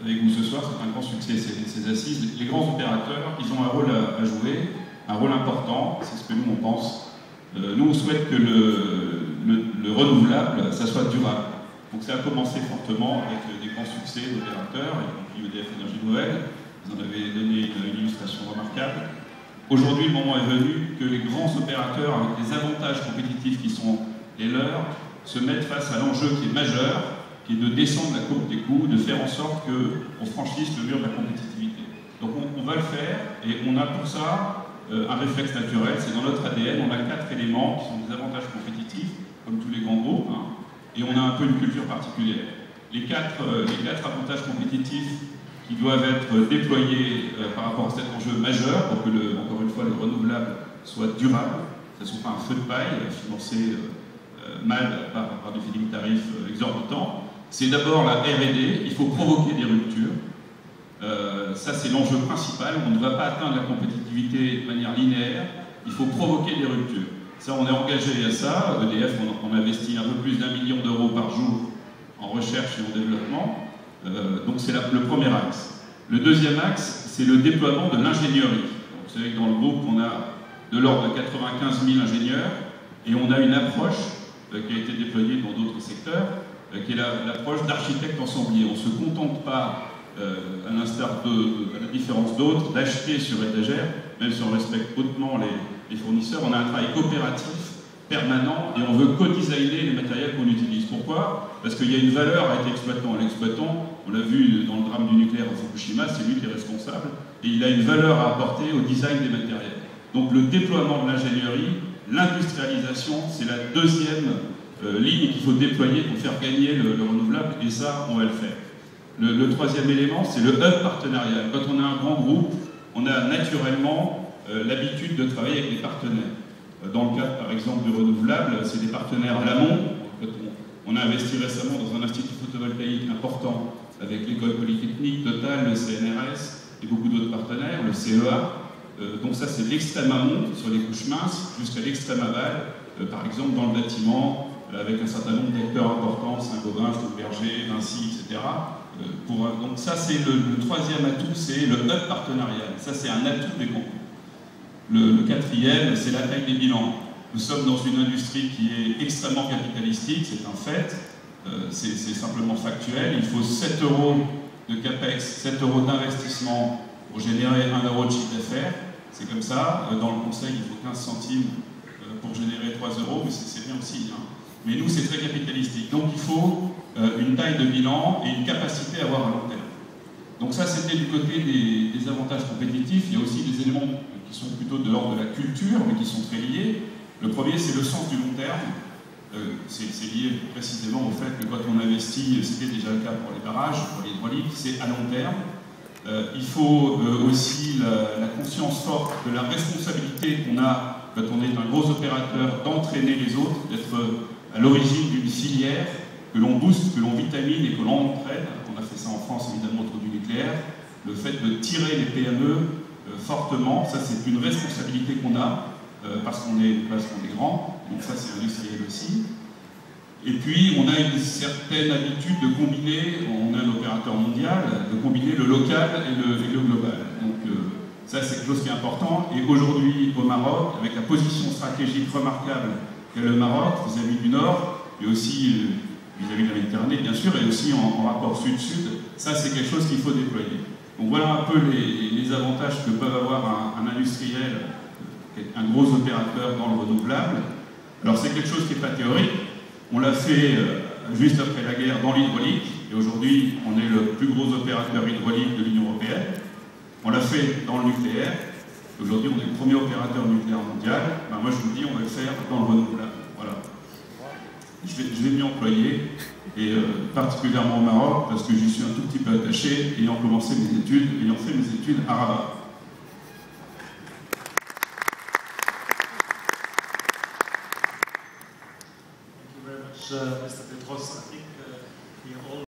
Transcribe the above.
avec vous ce soir, c'est un grand succès ces assises. Les grands opérateurs, ils ont un rôle à jouer, un rôle important, c'est ce que nous on pense. Nous on souhaite que le renouvelable, ça soit durable. Donc ça a commencé fortement avec des grands succès d'opérateurs, y compris EDF Énergie Nouvelle. Vous en avez donné une illustration remarquable. Aujourd'hui, le moment est venu que les grands opérateurs, avec les avantages compétitifs qui sont les leurs, se mettent face à l'enjeu qui est majeur, qui est de descendre la courbe des coûts, de faire en sorte qu'on franchisse le mur de la compétitivité. Donc on va le faire, et on a pour ça un réflexe naturel, c'est dans notre ADN, on a 4 éléments qui sont des avantages compétitifs, comme tous les grands groupes, hein, et on a un peu une culture particulière. Les quatre avantages compétitifs qui doivent être déployés par rapport à cet enjeu majeur pour que, encore une fois, le renouvelable soit durable, que ce ne soit pas un feu de paille financé mal par des feed-in tarifs exorbitants. C'est d'abord la R&D, il faut provoquer des ruptures. Ça, c'est l'enjeu principal. On ne va pas atteindre la compétitivité de manière linéaire, il faut provoquer des ruptures. Ça, on est engagé à ça. EDF, on investit un peu plus d'1 million d'euros par jour en recherche et en développement. Donc c'est le premier axe. Le deuxième axe, c'est le déploiement de l'ingénierie. Vous savez que dans le groupe, on a de l'ordre de 95 000 ingénieurs et on a une approche qui a été déployée dans d'autres secteurs, qui est l'approche d'architecte ensemblier. On ne se contente pas, à l'instar à la différence d'autres, d'acheter sur étagère, même si on respecte hautement les fournisseurs. On a un travail coopératif permanent et on veut co-designer les matériels qu'on utilise. Pourquoi? Parce qu'il y a une valeur à être exploitant. L'exploitant, on l'a vu dans le drame du nucléaire à Fukushima, c'est lui qui est responsable, et il a une valeur à apporter au design des matériels. Donc le déploiement de l'ingénierie, l'industrialisation, c'est la deuxième ligne qu'il faut déployer pour faire gagner le renouvelable, et ça, on va le faire. Le troisième élément, c'est le hub partenarial. Quand on a un grand groupe, on a naturellement l'habitude de travailler avec des partenaires. Dans le cadre, par exemple, du renouvelable, c'est des partenaires à l'amont. On a investi récemment dans un institut photovoltaïque important avec l'école polytechnique, Total, le CNRS et beaucoup d'autres partenaires, le CEA. Donc ça, c'est l'extrême amont sur les couches minces jusqu'à l'extrême aval, par exemple dans le bâtiment, avec un certain nombre d'acteurs importants, Saint-Gobain, Stouberger, Vinci, etc. Donc ça, c'est le troisième atout, c'est le hub partenarial. Ça, c'est un atout des grands groupes. Le quatrième, c'est la taille des bilans. Nous sommes dans une industrie qui est extrêmement capitalistique, c'est un fait, c'est simplement factuel. Il faut 7 euros de CAPEX, 7 euros d'investissement pour générer 1 euro de chiffre d'affaires. C'est comme ça. Dans le conseil, il faut 15 centimes pour générer 3 euros, mais c'est bien aussi. Hein. Mais nous, c'est très capitalistique. Donc il faut une taille de bilan et une capacité à avoir à long terme. Donc ça, c'était du côté des avantages compétitifs. Il y a aussi des éléments qui sont plutôt de l'ordre de la culture, mais qui sont très liés. Le premier, c'est le sens du long terme. C'est lié précisément au fait que quand on investit, c'était déjà le cas pour les barrages, pour l'hydraulique, c'est à long terme. Il faut aussi la conscience forte de la responsabilité qu'on a quand on est un gros opérateur d'entraîner les autres, d'être à l'origine d'une filière, que l'on booste, que l'on vitamine et que l'on entraîne. On a fait ça en France évidemment autour du nucléaire. Le fait de tirer les PME fortement, ça c'est une responsabilité qu'on a parce qu'on est grand, donc ça c'est industriel aussi. Et puis on a une certaine habitude de combiner, on est un opérateur mondial, de combiner le local et le global. Donc ça c'est quelque chose qui est important. Et aujourd'hui au Maroc, avec la position stratégique remarquable qu'a le Maroc vis-à-vis du Nord, et aussi vis-à-vis de la Méditerranée bien sûr, et aussi en rapport sud-sud, ça c'est quelque chose qu'il faut déployer. Donc voilà un peu les avantages que peuvent avoir un industriel, un gros opérateur dans le renouvelable. Alors c'est quelque chose qui n'est pas théorique. On l'a fait juste après la guerre dans l'hydraulique, et aujourd'hui on est le plus gros opérateur hydraulique de l'Union européenne. On l'a fait dans le nucléaire, aujourd'hui on est le premier opérateur nucléaire mondial. Ben moi je vous dis, on va le faire dans le renouvelable. Voilà. Je vais m'y employer, et particulièrement au Maroc, parce que j'y suis un tout petit peu attaché, ayant fait mes études à Rabat.